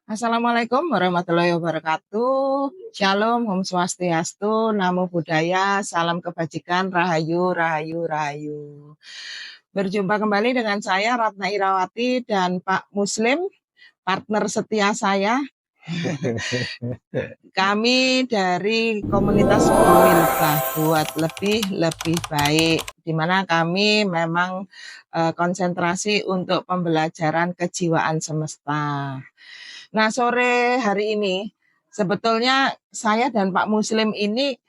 Assalamualaikum warahmatullahi wabarakatuh. Shalom, Om Swastiastu, Namo Buddhaya, salam kebajikan, Rahayu, Rahayu, Rahayu. Berjumpa kembali dengan saya Ratna Irawati dan Pak Muslim, partner setia saya. Kami dari komunitas Buwilbah buat lebih baik, di mana kami memang konsentrasi untuk pembelajaran kejiwaan semesta. Nah, sore hari ini sebetulnya saya dan Pak Muslim ini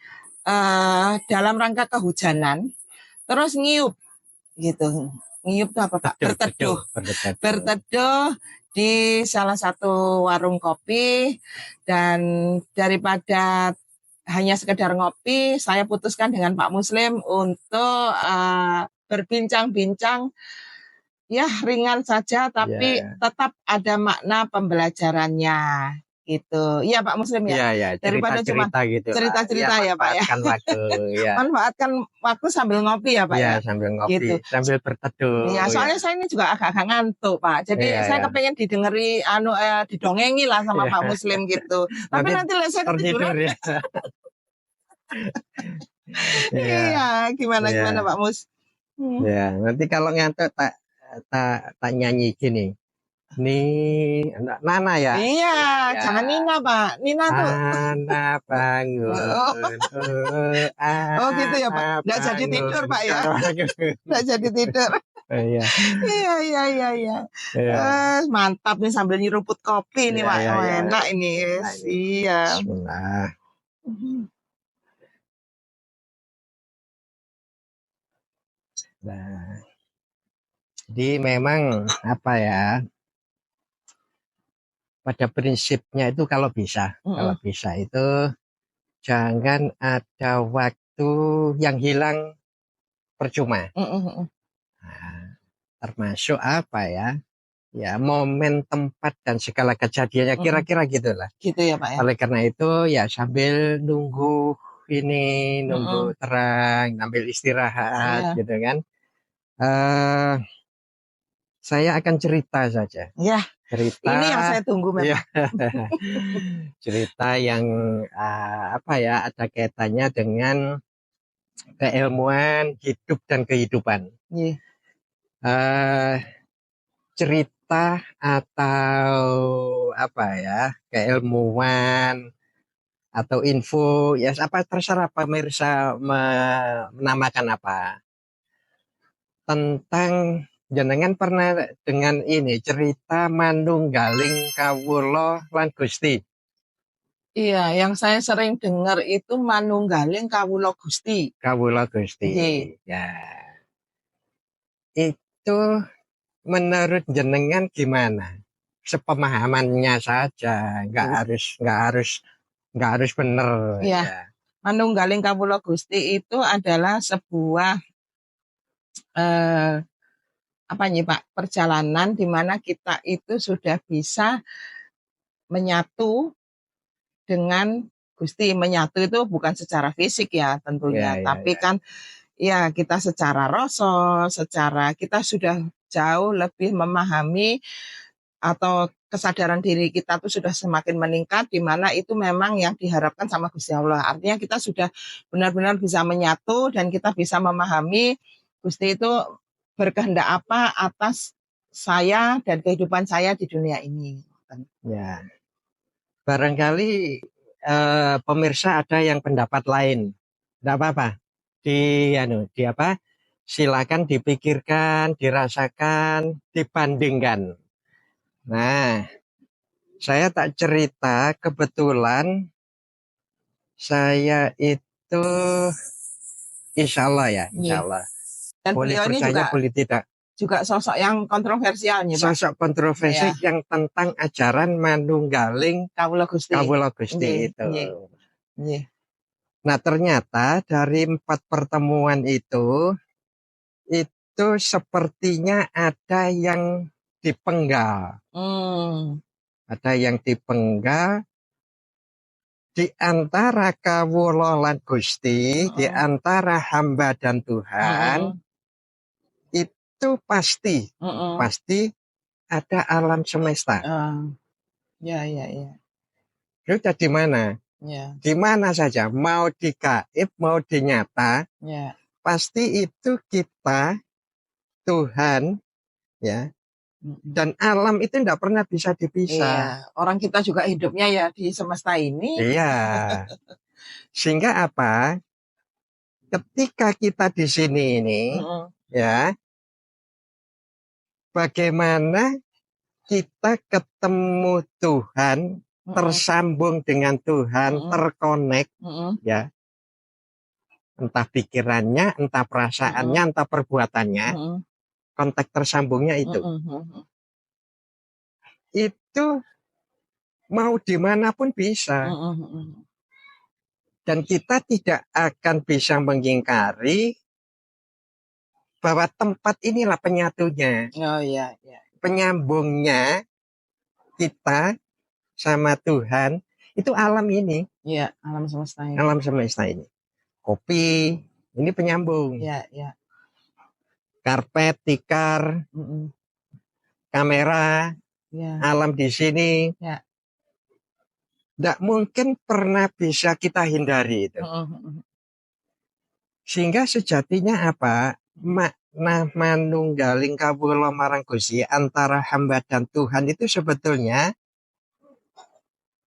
dalam rangka kehujanan terus ngiup gitu. Ngiup itu apa, Pak? Berteduh. Berteduh di salah satu warung kopi, dan daripada hanya sekedar ngopi, saya putuskan dengan Pak Muslim untuk berbincang-bincang. Ya, ringan saja, tapi tetap ada makna pembelajarannya, gitu. Iya, Pak Muslim ya? Iya, Daripada cuma cerita-cerita gitu lah. cerita-cerita ya, Pak ya? Manfaatkan waktu, ya. Manfaatkan waktu sambil ngopi ya, Pak Iya, ya? sambil ngopi, Gitu. sambil berteduh. Iya, soalnya saya ini juga agak-agak ngantuk, Pak. Jadi saya kepengen didengeri, didongengi lah sama Pak Muslim gitu. Tapi nanti saya ketiduran. Ya. Iya, gimana Pak Mus? Ya, nanti kalau ngantuk tak nyanyi gini. Nih, Nana ya? Iya, jangan Nina, Pak. Nina tuh. Nana bangun. Oh gitu ya, Pak. Nggak jadi tidur, Pak ya. Nggak jadi tidur. Iya. Mantap nih sambil nyeruput kopi nih, Pak. Enak ini. Iya. Bismillah. Nah, jadi memang apa ya? Pada prinsipnya itu kalau bisa itu jangan ada waktu yang hilang percuma. Nah, termasuk apa ya? Ya, momen, tempat dan segala kejadiannya kira-kira gitulah. Gitu ya, Pak ya. Oleh karena itu ya sambil nunggu terang, sambil istirahat gitu kan. Saya akan cerita saja. Ya. Cerita ini yang saya tunggu memang. Cerita yang ada kaitannya dengan keilmuan hidup dan kehidupan. Cerita atau keilmuan atau info ya terserah pemirsa menamakan apa. Tentang jenengan pernah dengan ini cerita Manunggaling Kawula lan Gusti. Iya, yang saya sering dengar itu Manunggaling Kawula Gusti. Kawula Gusti. Ya. Itu menurut jenengan gimana? Sepemahamannya saja, nggak harus benar. Ya. Manunggaling Kawula Gusti itu adalah sebuah Pak, perjalanan di mana kita itu sudah bisa menyatu dengan Gusti. Menyatu itu bukan secara fisik ya tentunya, tapi kan ya kita secara rasa, kita sudah jauh lebih memahami, atau kesadaran diri kita tuh sudah semakin meningkat, di mana itu memang yang diharapkan sama Gusti Allah. Artinya kita sudah benar-benar bisa menyatu dan kita bisa memahami Gusti itu berkehendak apa atas saya dan kehidupan saya di dunia ini. Ya, barangkali pemirsa ada yang pendapat lain, tidak apa-apa. Silakan dipikirkan, dirasakan, dibandingkan. Nah, saya tak cerita, kebetulan saya itu insya Allah. Dan boleh percaya, boleh tidak. Juga sosok yang kontroversial nih, Pak. Sosok kontroversi yang tentang ajaran Manunggaling Kawula Gusti itu. Nah, ternyata dari 4 pertemuan itu sepertinya ada yang dipenggal. Ada yang dipenggal di antara kawula lan Gusti, di antara hamba dan Tuhan. Itu pasti ada alam semesta. Ya, ya, ya. Sudah di mana? Ya, Di mana saja, mau di gaib, mau di nyata, ya. pasti itu kita, Tuhan, ya, Mm-mm. dan alam itu tidak pernah bisa Iya, dipisah. orang kita juga hidupnya ya di semesta ini. Iya, sehingga apa? Ketika kita di sini ini, Mm-mm. ya, bagaimana kita ketemu Tuhan, Mm-mm. tersambung dengan Tuhan, Mm-mm. terkonek, Mm-mm. ya, entah pikirannya, entah perasaannya, Mm-mm. entah perbuatannya, Mm-mm. kontak tersambungnya itu. Mm-mm. Itu mau dimanapun bisa. Mm-mm. Dan kita tidak akan bisa mengingkari bahwa tempat inilah penyatunya, Oh ya, ya. penyambungnya kita sama Tuhan, itu alam ini, Ya, alam semesta ini. alam semesta ini. Kopi, ini penyambung. Ya, ya. Karpet, tikar, Mm-mm. kamera, Ya, alam di sini, ya. tidak mungkin pernah bisa kita hindari itu. Mm-mm. Sehingga sejatinya apa? Makna manunggaling kawula marang Gusti antara hamba dan Tuhan itu sebetulnya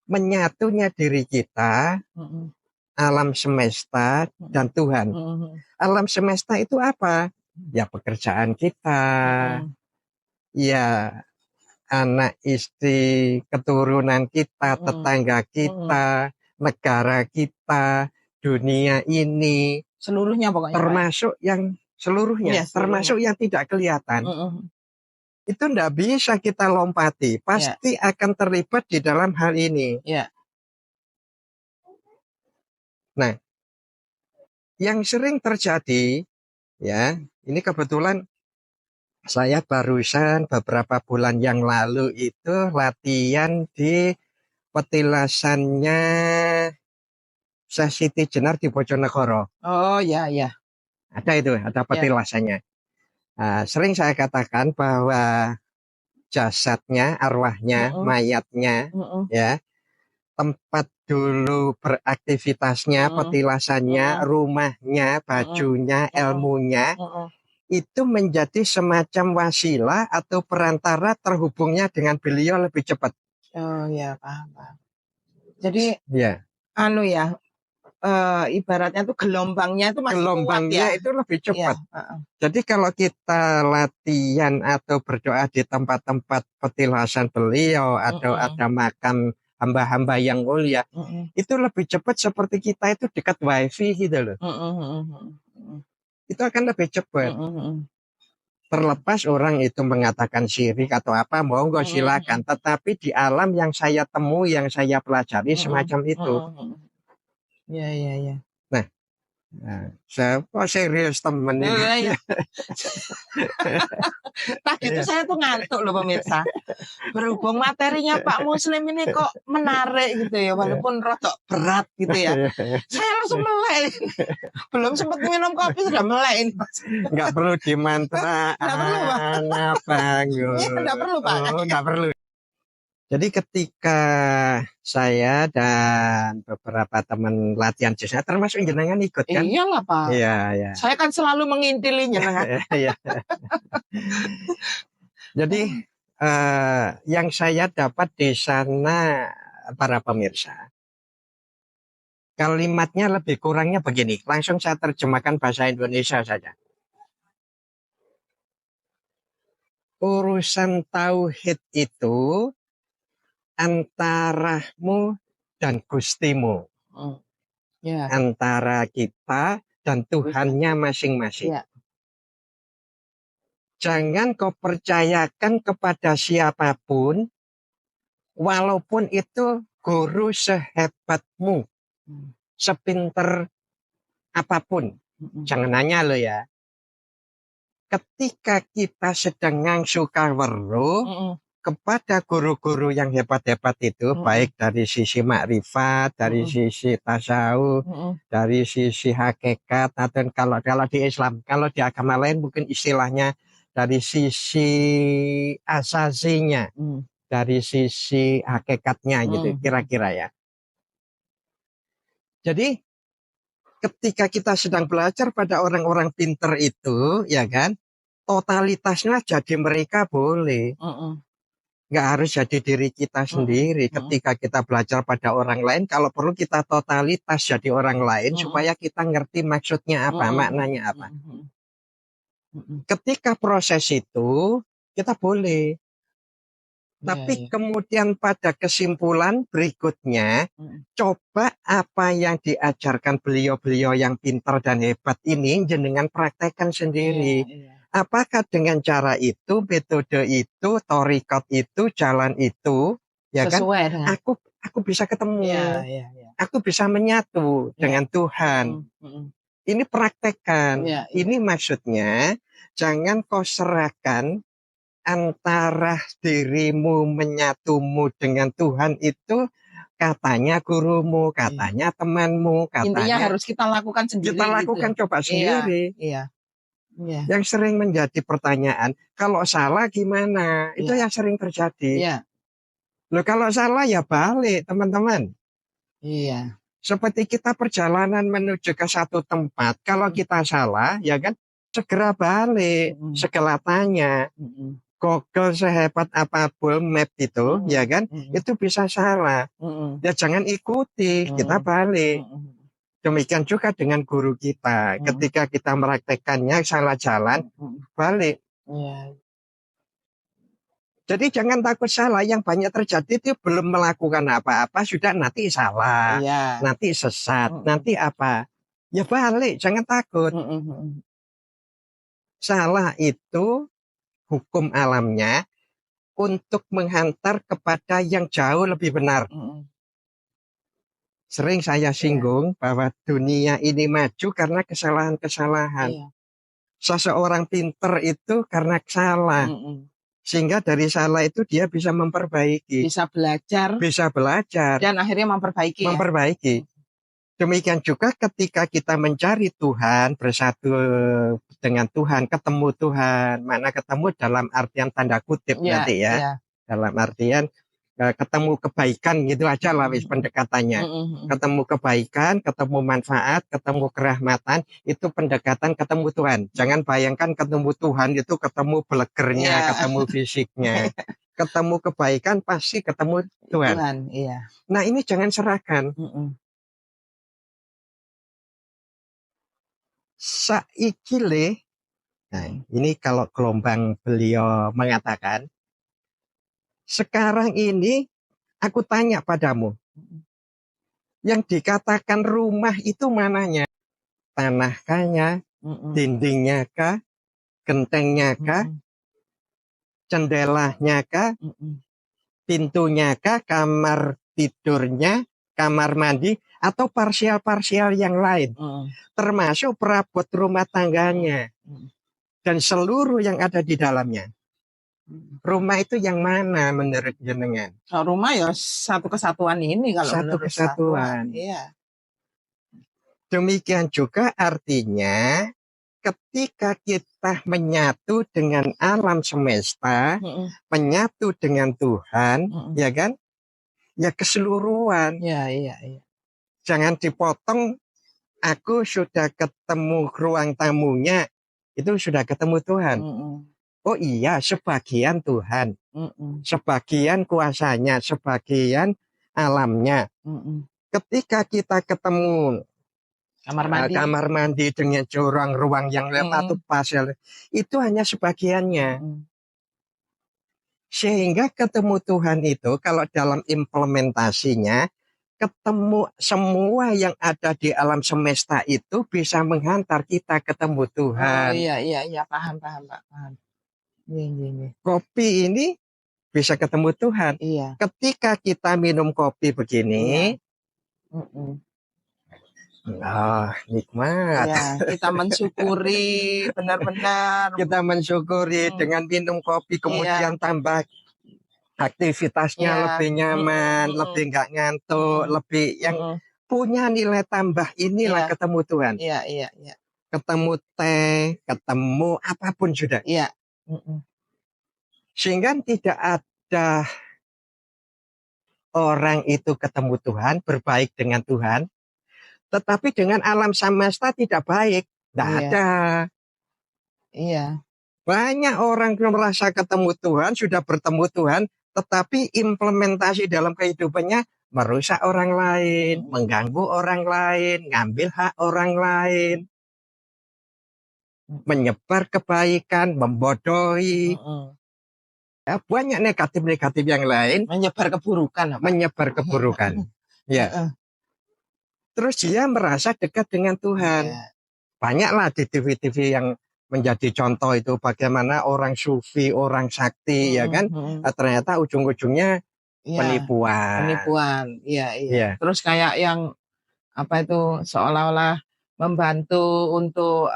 menyatunya diri kita, Mm-mm. alam semesta, dan Tuhan. Mm-mm. Alam semesta itu apa? Ya pekerjaan kita, Mm-mm. ya anak istri, keturunan kita, Mm-mm. tetangga kita, negara kita, dunia ini, Seluruhnya pokoknya, Pak. termasuk yang seluruhnya, Iya, seluruhnya. termasuk yang tidak kelihatan. Mm-mm. Itu tidak bisa kita lompati, pasti akan terlibat di dalam hal ini. Ya. Nah, yang sering terjadi, ya, ini kebetulan saya barusan beberapa bulan yang lalu itu latihan di petilasannya Syekh Siti Jenar di Bojonegoro. Oh ya, ya. Ada itu, ada petilasannya. Nah, sering saya katakan bahwa jasadnya, arwahnya, Mm-mm. mayatnya, Mm-mm. ya, tempat dulu beraktivitasnya, Mm-mm. petilasannya, Mm-mm. rumahnya, bajunya, Mm-mm. ilmunya, Mm-mm. itu menjadi semacam wasilah atau perantara terhubungnya dengan beliau lebih cepat. Oh ya, paham, paham. Jadi Ya, anu ya, ibaratnya tuh gelombangnya itu masih kuat gelombangnya ya. itu lebih cepat. Iya. Jadi kalau kita latihan atau berdoa di tempat-tempat petilasan beliau atau Mm-mm. ada makam hamba-hamba yang mulia, Mm-mm. itu lebih cepat seperti kita itu dekat wifi gitu loh. Mm-mm. Itu akan lebih cepat. Mm-mm. Terlepas orang itu mengatakan syirik atau apa, monggo silakan. Tetapi di alam yang saya temui, yang saya pelajari semacam itu. Ya, ya, ya. Nah, saya kok serius temen ini. Ya. Tadi itu saya tuh ngantuk loh pemirsa. Berhubung materinya Pak Muslim ini kok menarik gitu ya, walaupun rotok berat gitu ya. Saya langsung melek. Belum sempat minum kopi sudah melek ini. Nggak perlu dimantra. Nggak perlu, Pak. Nggak perlu, Pak. Oh, nggak perlu. Jadi ketika saya dan beberapa teman latihan jazz, termasuk jenengan ikut kan? Iyalah Pak. Iya, iya. Saya kan selalu mengintilinya. Iya. Jadi yang saya dapat di sana para pemirsa, kalimatnya lebih kurangnya begini. Langsung saya terjemahkan bahasa Indonesia saja. Urusan tauhid itu antaramu dan Gustimu. Ya. Antara kita dan Tuhannya masing-masing. Ya. Jangan kau percayakan kepada siapapun, walaupun itu guru sehebatmu, sepinter apapun. Jangan nanya lo ya. Ketika kita sedang ngangsu kaweruh, kepada guru-guru yang hebat-hebat itu, baik dari sisi makrifat, dari sisi tasawuf, dari sisi hakikat, atau kalau di Islam, kalau di agama lain mungkin istilahnya dari sisi asasinya, dari sisi hakikatnya gitu, kira-kira ya. Jadi ketika kita sedang belajar pada orang-orang pinter itu, ya kan, totalitasnya jadi mereka boleh. Nggak harus jadi diri kita sendiri. Ketika kita belajar pada orang lain, kalau perlu kita totalitas jadi orang lain supaya kita ngerti maksudnya apa, maknanya apa. Ketika proses itu, kita boleh. Tapi kemudian pada kesimpulan berikutnya, coba apa yang diajarkan beliau-beliau yang pintar dan hebat ini jenengan praktekkan sendiri. Apakah dengan cara itu, metode itu, thariqat itu, jalan itu, ya kan? Aku bisa ketemu, aku bisa menyatu dengan Tuhan. Ini praktekkan. Ini maksudnya jangan kau serahkan antara dirimu menyatumu dengan Tuhan itu katanya gurumu, katanya temanmu, katanya. Intinya harus kita lakukan sendiri. Kita lakukan coba sendiri. Yang sering menjadi pertanyaan, kalau salah gimana? Itu yang sering terjadi. Loh, kalau salah ya balik, teman-teman. Seperti kita perjalanan menuju ke satu tempat, kalau kita salah, ya kan, segera balik, segala tanya. Google sehebat apapun map itu, ya kan, itu bisa salah. Ya jangan ikuti, kita balik. Demikian juga dengan guru kita. Ketika kita meraktekannya salah jalan, balik. Jadi jangan takut salah. Yang banyak terjadi itu belum melakukan apa-apa, sudah nanti salah, nanti sesat, nanti apa. Ya balik, jangan takut. Salah itu hukum alamnya untuk menghantar kepada yang jauh lebih benar. Sering saya singgung bahwa dunia ini maju karena kesalahan-kesalahan. Seseorang pinter itu karena salah. Sehingga dari salah itu dia bisa memperbaiki. Bisa belajar. Bisa belajar. Dan akhirnya memperbaiki. Memperbaiki. Demikian juga ketika kita mencari Tuhan, bersatu dengan Tuhan, ketemu Tuhan. Mana ketemu dalam artian tanda kutip nanti ya. Dalam artian ketemu kebaikan gitu aja lah wis pendekatannya. Ketemu kebaikan, ketemu manfaat, ketemu kerahmatan, itu pendekatan ketemu Tuhan. Jangan bayangkan ketemu Tuhan itu ketemu belegernya, ketemu fisiknya. Ketemu kebaikan pasti ketemu Tuhan. Nah ini jangan serahkan. Saikile, nah ini kalau gelombang beliau mengatakan, sekarang ini aku tanya padamu, yang dikatakan rumah itu mananya? Tanahkahnya, dindingnya kah, gentengnya kah, jendelanya kah, pintunya kah, kamar tidurnya, kamar mandi, atau parsial-parsial yang lain, termasuk perabot rumah tangganya, dan seluruh yang ada di dalamnya. Rumah itu yang mana menurut jenengan? Rumah ya satu kesatuan ini kalau satu kesatuan. Iya. Demikian juga artinya ketika kita menyatu dengan alam semesta, menyatu dengan Tuhan, ya kan? Ya keseluruhan. Iya. Jangan dipotong. Aku sudah ketemu ruang tamunya, itu sudah ketemu Tuhan. Oh iya, sebagian Tuhan, sebagian kuasanya, sebagian alamnya. Ketika kita ketemu kamar mandi dengan ruang yang atau pasir, itu hanya sebagiannya. Sehingga ketemu Tuhan itu kalau dalam implementasinya, ketemu semua yang ada di alam semesta itu bisa menghantar kita ketemu Tuhan. Oh iya, paham Pak. Iya. Kopi ini bisa ketemu Tuhan. Iya. Ketika kita minum kopi begini, nikmat. Ya, kita mensyukuri benar-benar. Kita mensyukuri dengan minum kopi, kemudian tambah aktivitasnya lebih nyaman, lebih nggak ngantuk, lebih yang punya nilai tambah inilah ketemu Tuhan. Iya. Ketemu teh, ketemu apapun sudah. Iya. Sehingga tidak ada orang itu ketemu Tuhan, berbaik dengan Tuhan, tetapi dengan alam semesta tidak baik. Tidak ada. Iya. Banyak orang yang merasa ketemu Tuhan, sudah bertemu Tuhan, tetapi implementasi dalam kehidupannya merusak orang lain, mengganggu orang lain, ngambil hak orang lain, menyebar kebaikan, membodohi. Ya, banyak negatif-negatif yang lain. Menyebar keburukan. Menyebar keburukan. Ya. Terus dia merasa dekat dengan Tuhan. Banyaklah di TV-TV yang menjadi contoh itu bagaimana orang sufi, orang sakti, ya kan? Ternyata ujung-ujungnya penipuan. Penipuan, iya. Terus kayak yang apa itu seolah-olah membantu untuk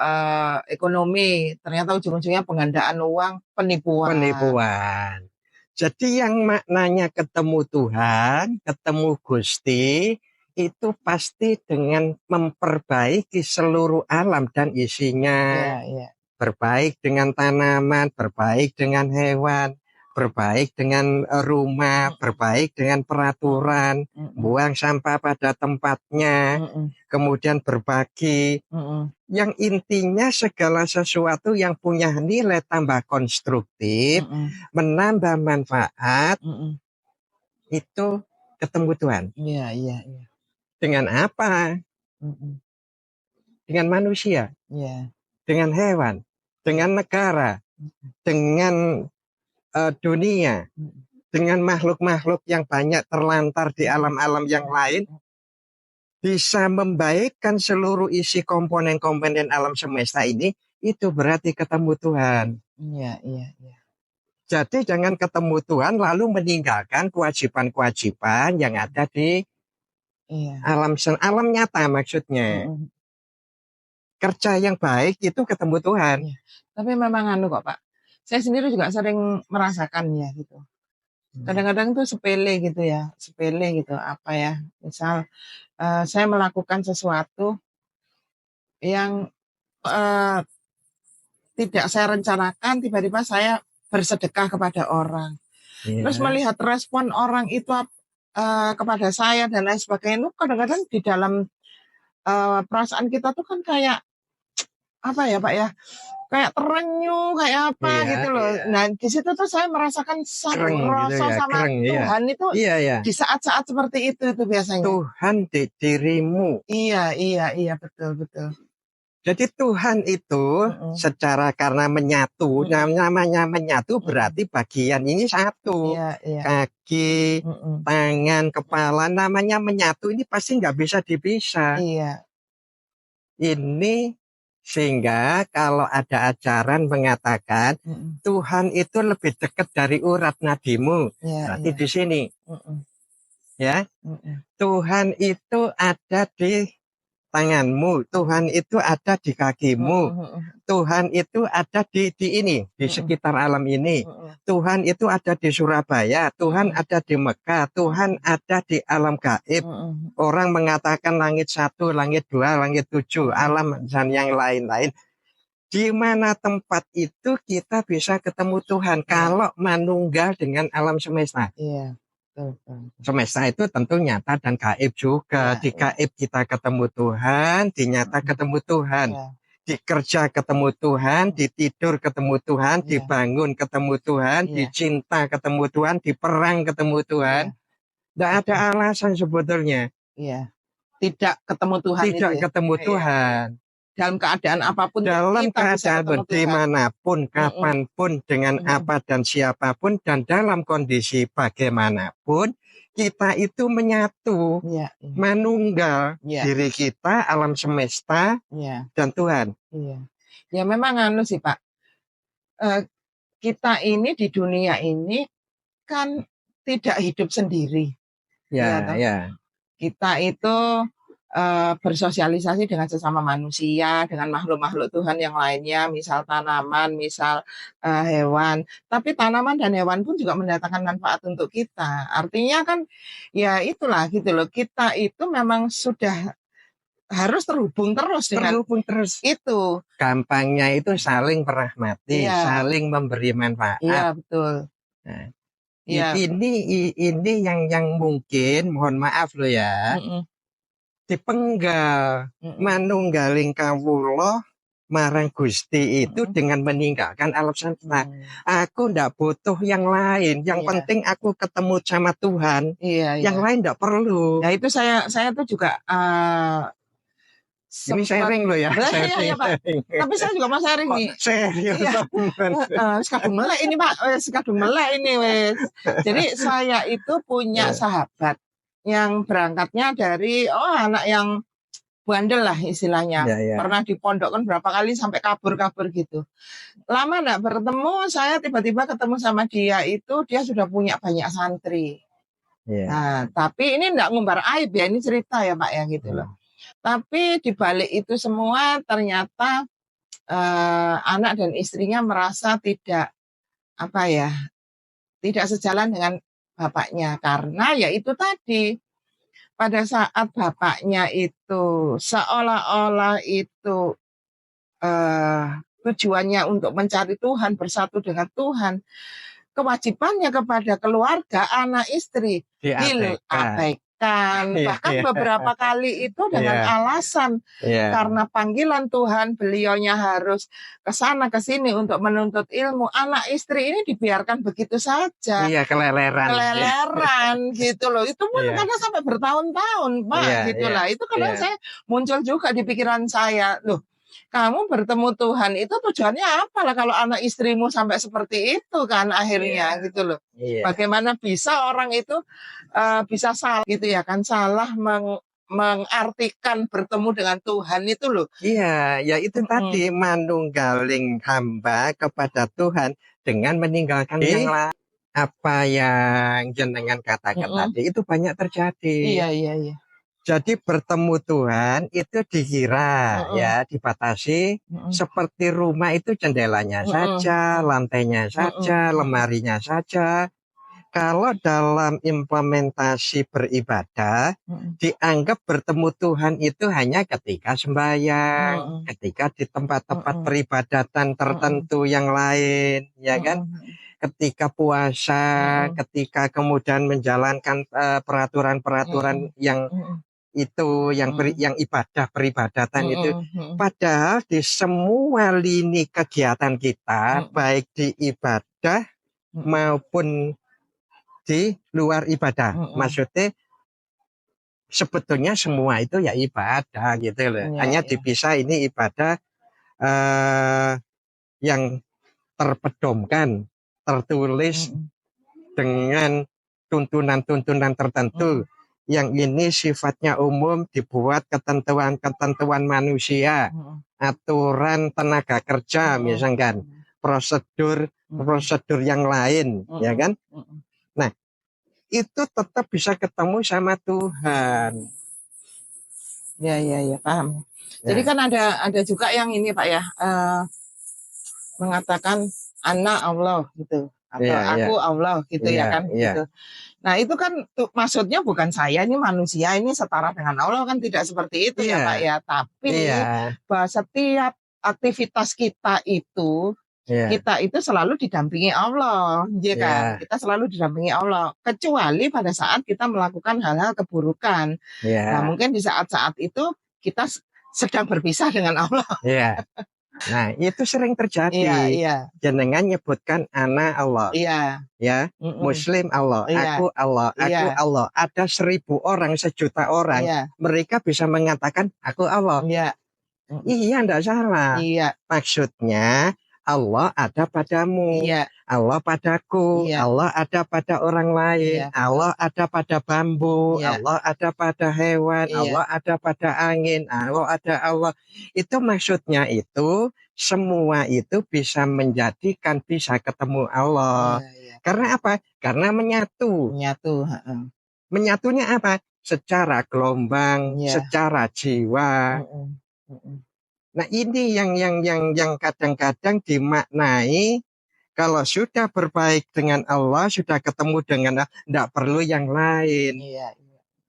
ekonomi, ternyata ujung-ujungnya penggandaan uang, penipuan. Jadi yang maknanya ketemu Tuhan, ketemu Gusti, itu pasti dengan memperbaiki seluruh alam dan isinya. Berbaik dengan tanaman, berbaik dengan hewan, berbaik dengan rumah, berbaik dengan peraturan, buang sampah pada tempatnya, kemudian berbagi. Yang intinya segala sesuatu yang punya nilai tambah konstruktif, menambah manfaat, itu ketemu Tuhan. Iya. Dengan apa? Dengan manusia, dengan hewan, dengan negara, dengan dunia, dengan makhluk-makhluk yang banyak terlantar di alam-alam yang lain, bisa membaikkan seluruh isi komponen-komponen alam semesta ini, itu berarti ketemu Tuhan. Iya. Jadi jangan ketemu Tuhan lalu meninggalkan kewajiban-kewajiban yang ada di alam nyata maksudnya. Kerja yang baik itu ketemu Tuhan. Tapi memang kok Pak, saya sendiri juga sering merasakan ya gitu. Kadang-kadang itu sepele gitu apa ya, misal saya melakukan sesuatu yang tidak saya rencanakan, tiba-tiba saya bersedekah kepada orang. Terus melihat respon orang itu kepada saya dan lain sebagainya, kadang-kadang di dalam perasaan kita tuh kan kayak apa ya Pak ya, kayak terenyuh, kayak apa gitu loh. Nah di situ tuh saya merasakan satu rasa sama Tuhan itu di saat-saat seperti itu biasanya. Tuhan di dirimu. Iya, betul. Jadi Tuhan itu secara karena menyatu, namanya menyatu berarti bagian ini satu. Kaki, tangan, kepala, namanya menyatu ini pasti nggak bisa dipisah. Ini sehingga kalau ada ajaran mengatakan Tuhan itu lebih dekat dari urat nadimu, berarti di sini. Ya, Tuhan itu ada di tanganmu, Tuhan itu ada di kakimu, Tuhan itu ada di sekitar alam ini, Tuhan itu ada di Surabaya, Tuhan ada di Mekah, Tuhan ada di alam gaib. Orang mengatakan langit 1, langit 2, langit 7, alam dan yang lain-lain. Di mana tempat itu kita bisa ketemu Tuhan kalau manunggal dengan alam semesta. Semesta itu tentu nyata dan gaib juga. Di gaib kita ketemu Tuhan, di nyata ketemu Tuhan. Di kerja ketemu Tuhan, di tidur ketemu Tuhan, dibangun ketemu Tuhan, di cinta ketemu Tuhan, di perang ketemu Tuhan. Tidak ada alasan sebetulnya. Tidak ketemu Tuhan. Tidak ketemu Tuhan. Dalam keadaan apapun, dalam keadaan dimanapun, kapanpun, dengan apa dan siapapun, dan dalam kondisi bagaimanapun, kita itu menyatu, manunggal diri kita, alam semesta, dan Tuhan. Ya memang sih Pak, kita ini di dunia ini kan tidak hidup sendiri. Kita itu bersosialisasi dengan sesama manusia, dengan makhluk-makhluk Tuhan yang lainnya, misal tanaman, misal hewan. Tapi tanaman dan hewan pun juga mendatangkan manfaat untuk kita. Artinya kan ya itulah gitu loh. Kita itu memang sudah harus terhubung terus dengan itu. Gampangnya itu saling merahmati, saling memberi manfaat. Iya, betul. Iya. Ini yang mungkin mohon maaf loh ya, dipenggal manunggaling kawula marang Gusti itu dengan meninggalkan alam semesta. Aku ndak butuh yang lain. Yang Iya. penting aku ketemu sama Tuhan. Iya, Yang iya. lain ndak perlu. Nah itu saya tuh juga Ini sharing loh ya. Iya, Pak. Tapi saya juga mau sharing nih. Serius Iya. Kadung melek ini Pak, kadung melek ini wes. Jadi saya itu punya sahabat yang berangkatnya dari anak yang bandel lah istilahnya. Pernah dipondokkan berapa kali sampai kabur-kabur gitu. Lama enggak bertemu, saya tiba-tiba ketemu sama dia itu dia sudah punya banyak santri. Nah, tapi ini enggak ngumbar aib ya, ini cerita ya Pak ya gitu loh. Tapi di balik itu semua ternyata anak dan istrinya merasa tidak tidak sejalan dengan bapaknya karena ya itu tadi pada saat bapaknya itu seolah-olah itu tujuannya untuk mencari Tuhan, bersatu dengan Tuhan, kewajibannya kepada keluarga, anak istri diabaikan. Bahkan beberapa kali itu dengan alasan karena panggilan Tuhan, beliaunya harus ke sana ke sini untuk menuntut ilmu. Anak istri ini dibiarkan begitu saja. Iya, keleleran gitu loh. Itu pun kadang sampai bertahun-tahun, Pak, gitu lah. Itu kadang saya muncul juga di pikiran saya, loh, kamu bertemu Tuhan itu tujuannya apa lah kalau anak istrimu sampai seperti itu kan akhirnya gitu loh. Bagaimana bisa orang itu bisa salah gitu ya kan, salah mengartikan bertemu dengan Tuhan itu loh. Iya, ya itu tadi manunggaling hamba kepada Tuhan dengan meninggalkan yang lain. Apa yang jenengan katakan tadi itu banyak terjadi. Iya. Jadi bertemu Tuhan itu dikira ya dibatasi seperti rumah itu jendelanya saja, lantainya saja, lemarinya saja. Kalau dalam implementasi beribadah dianggap bertemu Tuhan itu hanya ketika sembahyang, ketika di tempat-tempat peribadatan tertentu yang lain, ya kan? Ketika puasa, ketika kemudian menjalankan peraturan-peraturan yang itu yang ibadah peribadatan itu. Padahal di semua lini kegiatan kita baik di ibadah maupun di luar ibadah, maksudnya sebetulnya semua itu ya ibadah gitu loh. Hanya dipisah ini ibadah yang terpedomkan, tertulis dengan tuntunan-tuntunan tertentu. Yang ini sifatnya umum, dibuat ketentuan-ketentuan manusia, aturan tenaga kerja misalkan, prosedur yang lain, ya kan? Nah, itu tetap bisa ketemu sama Tuhan. Ya, paham. Jadi kan ada juga yang ini Pak ya, mengatakan anak Allah gitu atau aku Allah gitu ya kan gitu. Nah itu kan maksudnya bukan saya ini manusia ini setara dengan Allah kan, tidak seperti itu ya Pak ya. Tapi bahwa setiap aktivitas kita itu kita itu selalu didampingi Allah, ya kan? Kita selalu didampingi Allah, kecuali pada saat kita melakukan hal-hal keburukan. Nah mungkin di saat-saat itu kita sedang berpisah dengan Allah. Nah, itu sering terjadi. Jenengan nyebutkan anak Allah. Ya, Muslim Allah, aku Allah, aku Allah. Ada 1000 orang, 1.000.000 orang. Mereka bisa mengatakan aku Allah. Iya, enggak salah. Maksudnya Allah ada padamu, Allah padaku, Allah ada pada orang lain, Allah ada pada bambu, Allah ada pada hewan, Allah ada pada angin, Allah ada Allah. Itu maksudnya itu semua itu bisa menjadikan bisa ketemu Allah. Karena apa? Karena menyatu. Menyatunya apa? Secara gelombang, secara jiwa. Nah, ini yang kadang-kadang dimaknai kalau sudah berbaik dengan Allah, sudah ketemu dengan Allah, tidak perlu yang lain.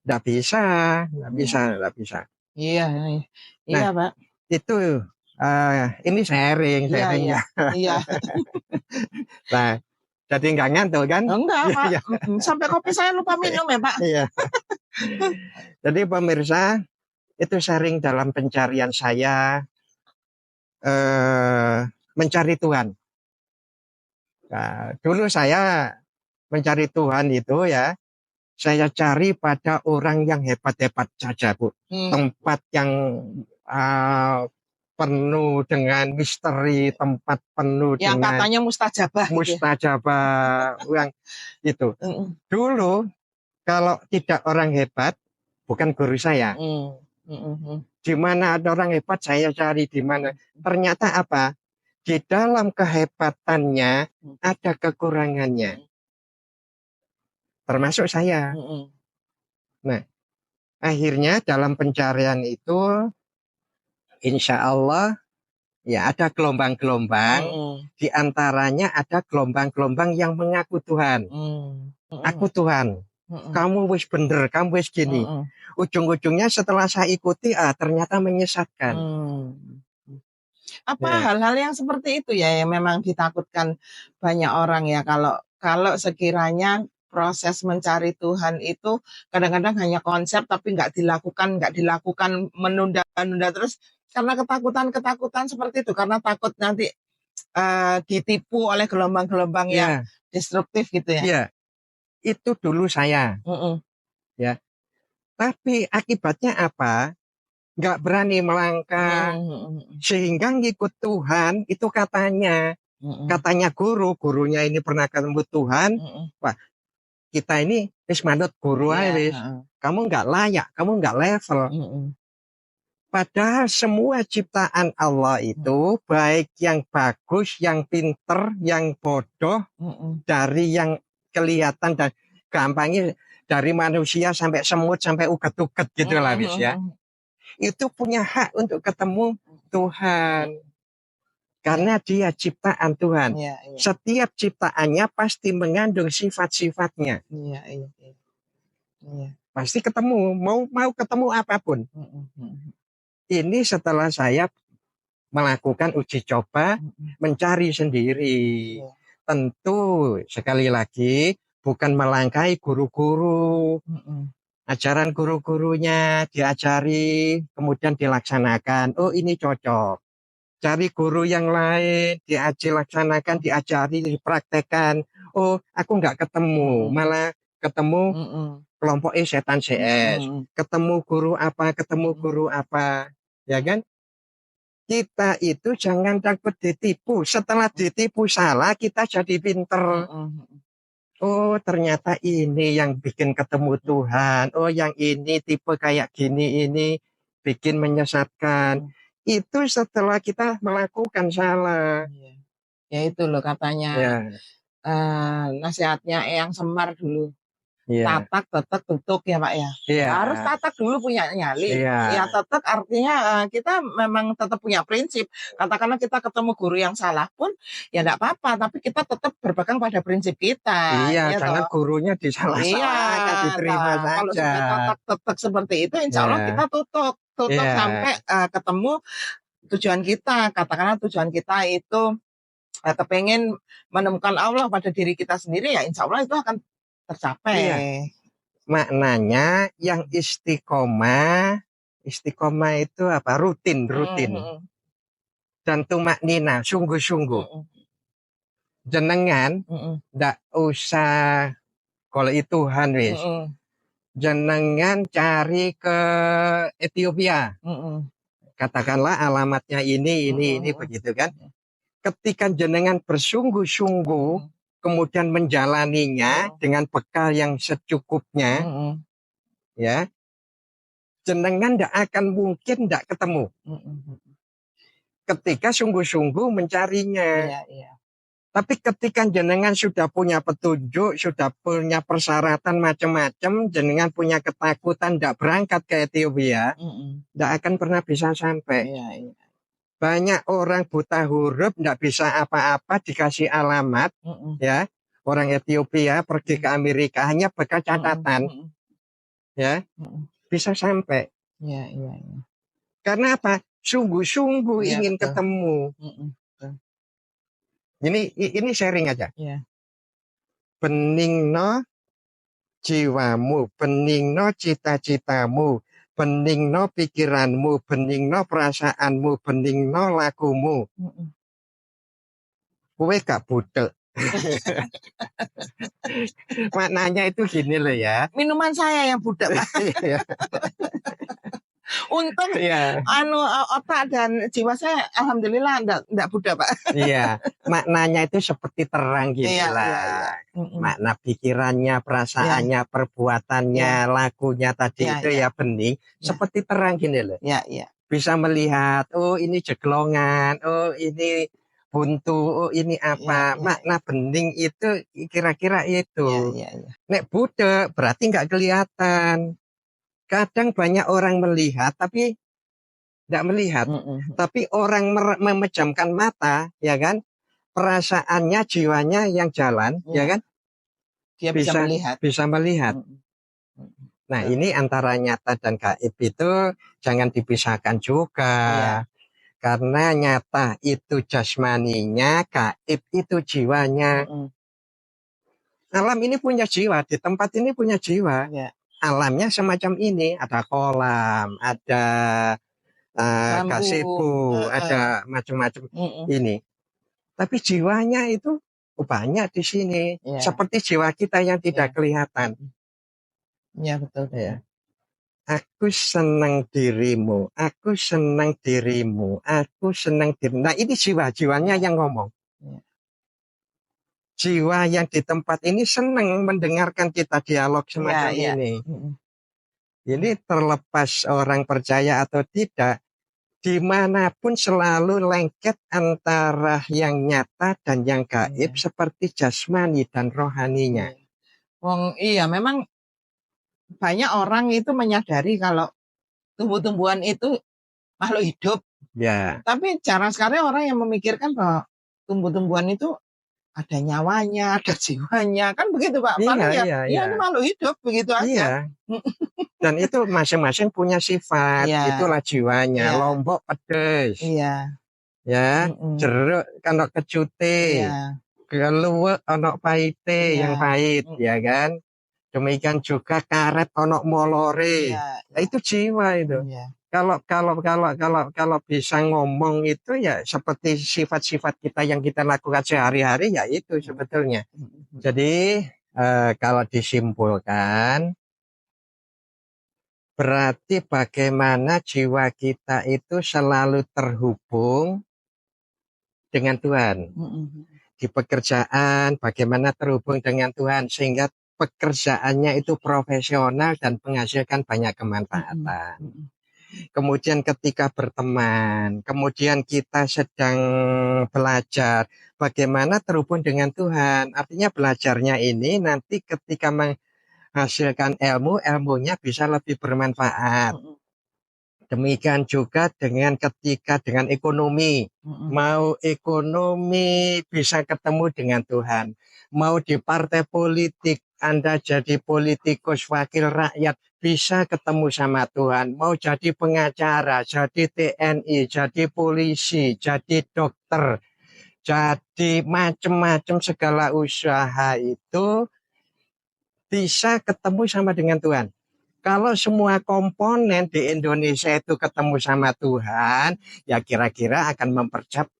Tidak bisa. Iya, nah, Pak. Itu ini sharing. Iya. Nah, Jadi nggak ngantuk kan? Enggak, Pak. Iya. Sampai kopi saya lupa minum ya, Pak. Iya. Jadi pemirsa, itu sering dalam pencarian saya mencari Tuhan. Nah, dulu saya mencari Tuhan itu ya, saya cari pada orang yang hebat-hebat saja, Bu. Tempat yang penuh dengan misteri, tempat penuh yang dengan katanya mustajabah. Mustajabah, yang itu. Dulu kalau tidak orang hebat, bukan guru saya. Di mana ada orang hebat, saya cari di mana. Ternyata apa? Di dalam kehebatannya ada kekurangannya. Termasuk saya. Nah, akhirnya dalam pencarian itu, insya Allah, ya ada gelombang-gelombang. Di antaranya ada gelombang-gelombang yang mengaku Tuhan. Aku Tuhan. Kamu wis bener, kamu wis gini. Ujung-ujungnya setelah saya ikuti, ternyata menyesatkan. Apa hal-hal yang seperti itu ya yang memang ditakutkan banyak orang ya, kalau sekiranya proses mencari Tuhan itu kadang-kadang hanya konsep tapi nggak dilakukan, menunda-nunda terus karena ketakutan seperti itu, karena takut nanti ditipu oleh gelombang-gelombang yang destruktif gitu ya. Iya, itu dulu saya. Ya, tapi akibatnya apa? Nggak berani melangkah, sehingga ngikut Tuhan itu katanya gurunya ini pernah ketemu Tuhan. Wah, kita ini wis manut guru aja, kamu nggak layak, kamu nggak level. Padahal semua ciptaan Allah itu baik yang bagus, yang pinter, yang bodoh, dari yang kelihatan dan gampangnya dari manusia sampai semut sampai uget-uget gitu lah bis ya. Itu punya hak untuk ketemu Tuhan. Karena dia ciptaan Tuhan. Setiap ciptaannya pasti mengandung sifat-sifatnya. Pasti ketemu, mau ketemu apapun. Ini setelah saya melakukan uji coba, mencari sendiri. Tentu sekali lagi bukan melangkahi guru-guru. Ajaran guru-gurunya diajari, kemudian dilaksanakan. Oh, ini cocok. Cari guru yang lain, dilaksanakan, diajari, dipraktekkan. Oh, aku nggak ketemu, malah ketemu kelompok setan CS. Ketemu guru apa, ya kan? Kita itu jangan takut ditipu. Setelah ditipu salah, kita jadi pinter. Oh, ternyata ini yang bikin ketemu Tuhan. Oh, yang ini tipe kayak gini ini bikin menyesatkan. Itu setelah kita melakukan salah. Ya itu loh katanya nasihatnya Eyang Semar dulu. Tatak, tetek, tutuk ya Pak ya. Harus tatak dulu punya nyali. Ya tetek artinya kita memang tetap punya prinsip. Katakanlah kita ketemu guru yang salah pun ya enggak apa-apa, tapi kita tetap berpegang pada prinsip kita. Iya, jangan gurunya disalah-salahkan, diterima saja. Kalau sudah tatak, tetek seperti itu, insya Allah kita tutup sampai ketemu tujuan kita. Katakanlah tujuan kita itu kepengen menemukan Allah pada diri kita sendiri, ya insya Allah itu akan tercapai. Maknanya yang istiqomah itu apa? Rutin. Dan tumaknina, sungguh-sungguh. Jenengan ndak usah kalau itu Tuhan wis. Jenengan cari ke Ethiopia. Katakanlah alamatnya ini begitu kan. Ketika jenengan bersungguh-sungguh kemudian menjalaninya dengan bekal yang secukupnya, ya, jenengan tidak akan mungkin tidak ketemu. Ketika sungguh-sungguh mencarinya. Tapi ketika jenengan sudah punya petunjuk, sudah punya persyaratan macam-macam, jenengan punya ketakutan tidak berangkat ke Ethiopia, tidak akan pernah bisa sampai. Banyak orang buta huruf, tidak bisa apa-apa, dikasih alamat, ya. Orang Ethiopia pergi ke Amerika hanya bekal catatan, ya, bisa sampai. Karena apa? Sungguh-sungguh ingin ketemu. Ini sharing aja. beningno jiwamu, beningno cita-citamu, beningno pikiranmu, beningno perasaanmu, beningno lakumu. Kowe gak budek. Maknanya itu gini loh ya. Minuman saya yang budak, Pak. Untung otak dan jiwa saya alhamdulillah enggak budak, Pak. Iya, maknanya itu seperti terang gitu lah. Iya. Makna pikirannya, perasaannya, perbuatannya, lakunya tadi itu ya bening, seperti terang gini loh. Iya. Bisa melihat, oh ini jeglongan, oh ini buntu, oh ini apa. Makna bening itu kira-kira itu. Iya. Nek budek berarti nggak kelihatan. Kadang banyak orang melihat tapi tidak melihat. Tapi orang memejamkan mata, ya kan? Perasaannya, jiwanya yang jalan, ya kan? Dia bisa melihat. Nah, ini antara nyata dan gaib itu jangan dipisahkan juga. Karena nyata itu jasmaninya, gaib itu jiwanya. Alam ini punya jiwa, di tempat ini punya jiwa. Alamnya semacam ini, ada kolam, ada gazebo, ada macam-macam ini. Tapi jiwanya itu banyak di sini. Seperti jiwa kita yang tidak kelihatan. Iya, betul. Ya. Aku senang dirimu, aku senang dirimu, aku senang dirimu. Nah ini jiwanya yang ngomong. Jiwa yang di tempat ini senang mendengarkan kita dialog semacam ini. Ini terlepas orang percaya atau tidak, dimanapun selalu lengket antara yang nyata dan yang gaib seperti jasmani dan rohaninya. Iya, memang banyak orang itu menyadari kalau tumbuh-tumbuhan itu makhluk hidup. Ya. Tapi jarang sekali orang yang memikirkan bahwa tumbuh-tumbuhan itu ada nyawanya, ada jiwanya, kan begitu Pak? Iya. Ini makhluk hidup begitu aja. Dan itu masing-masing punya sifat, itulah jiwanya. Lombok pedes, ya, jeruk ono kecute, keluwek ono paite yang pahit, ya kan? Demikian juga karet ono molore, nah, itu jiwa itu. Kalau bisa ngomong itu ya seperti sifat-sifat kita yang kita lakukan sehari-hari ya itu sebetulnya. Jadi kalau disimpulkan berarti bagaimana jiwa kita itu selalu terhubung dengan Tuhan. Di pekerjaan bagaimana terhubung dengan Tuhan sehingga pekerjaannya itu profesional dan menghasilkan banyak kemanfaatan. Kemudian ketika berteman, kemudian kita sedang belajar, bagaimana terhubung dengan Tuhan. Artinya belajarnya ini nanti ketika menghasilkan ilmu, ilmunya bisa lebih bermanfaat. Demikian juga dengan ketika dengan ekonomi. Mau ekonomi bisa ketemu dengan Tuhan. Mau di partai politik, Anda jadi politikus, wakil rakyat, bisa ketemu sama Tuhan. Mau jadi pengacara, jadi TNI, jadi polisi, jadi dokter, jadi macam-macam segala usaha itu bisa ketemu sama dengan Tuhan. Kalau semua komponen di Indonesia itu ketemu sama Tuhan, ya kira-kira akan mempercepat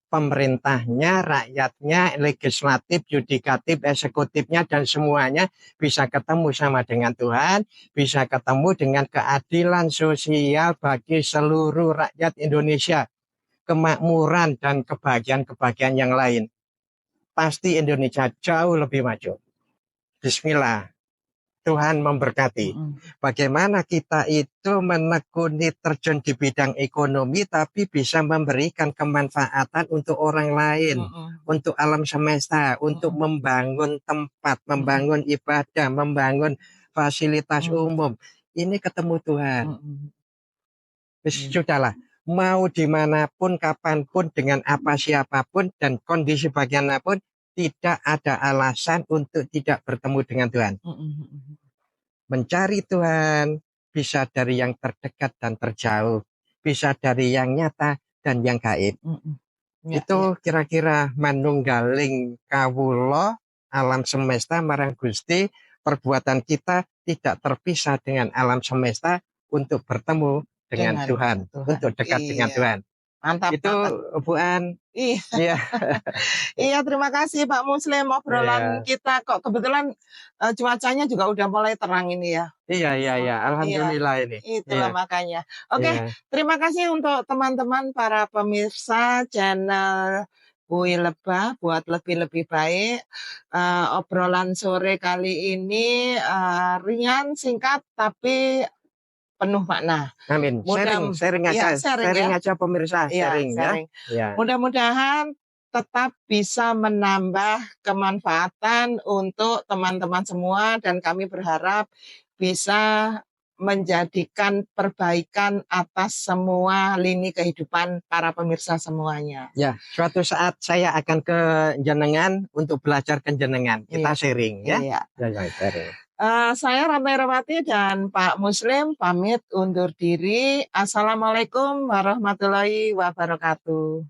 pemerintahnya, rakyatnya, legislatif, yudikatif, eksekutifnya, dan semuanya bisa ketemu sama dengan Tuhan, bisa ketemu dengan keadilan sosial bagi seluruh rakyat Indonesia, kemakmuran dan kebahagiaan-kebahagiaan yang lain. Pasti Indonesia jauh lebih maju. Bismillah. Tuhan memberkati. Bagaimana kita itu menekuni terjun di bidang ekonomi tapi bisa memberikan kemanfaatan untuk orang lain, untuk alam semesta, untuk membangun tempat, membangun ibadah, membangun fasilitas umum. Ini ketemu Tuhan. Sudahlah, mau dimanapun, kapanpun, dengan apa siapapun, dan kondisi bagaimanapun, tidak ada alasan untuk tidak bertemu dengan Tuhan. Mencari Tuhan bisa dari yang terdekat dan terjauh, bisa dari yang nyata dan yang gaib. Ya, Itu kira-kira manunggaling kawula alam semesta marang Gusti, perbuatan kita tidak terpisah dengan alam semesta untuk bertemu dengan dengan Tuhan, Tuhan. untuk dekat dengan Iya, Tuhan. mantap Itu banget. Bu An. Iya. Iya. Iya, terima kasih Pak Muslim. Obrolan Iya. kita kok kebetulan cuacanya juga udah mulai terang ini ya. Iya, iya, iya. Iya, Alhamdulillah ini. itulah Iya, makanya. Oke, iya. terima kasih untuk teman-teman para pemirsa channel Bui Lebah buat lebih-lebih baik. Obrolan sore kali ini ringan, singkat, tapi penuh makna. Amin. Mudah, Sharing ya aja, sharing sharing ya. aja pemirsa, Iya, sharing ya. sharing. Iya. Mudah-mudahan tetap bisa menambah kemanfaatan untuk teman-teman semua dan kami berharap bisa menjadikan perbaikan atas semua lini kehidupan para pemirsa semuanya. Ya, suatu saat saya akan ke jenengan untuk belajar ke jenengan. Kita Iya. sharing ya. Iya. Ya, sharing. Saya Ramai Rawati dan Pak Muslim pamit undur diri. Assalamualaikum warahmatullahi wabarakatuh.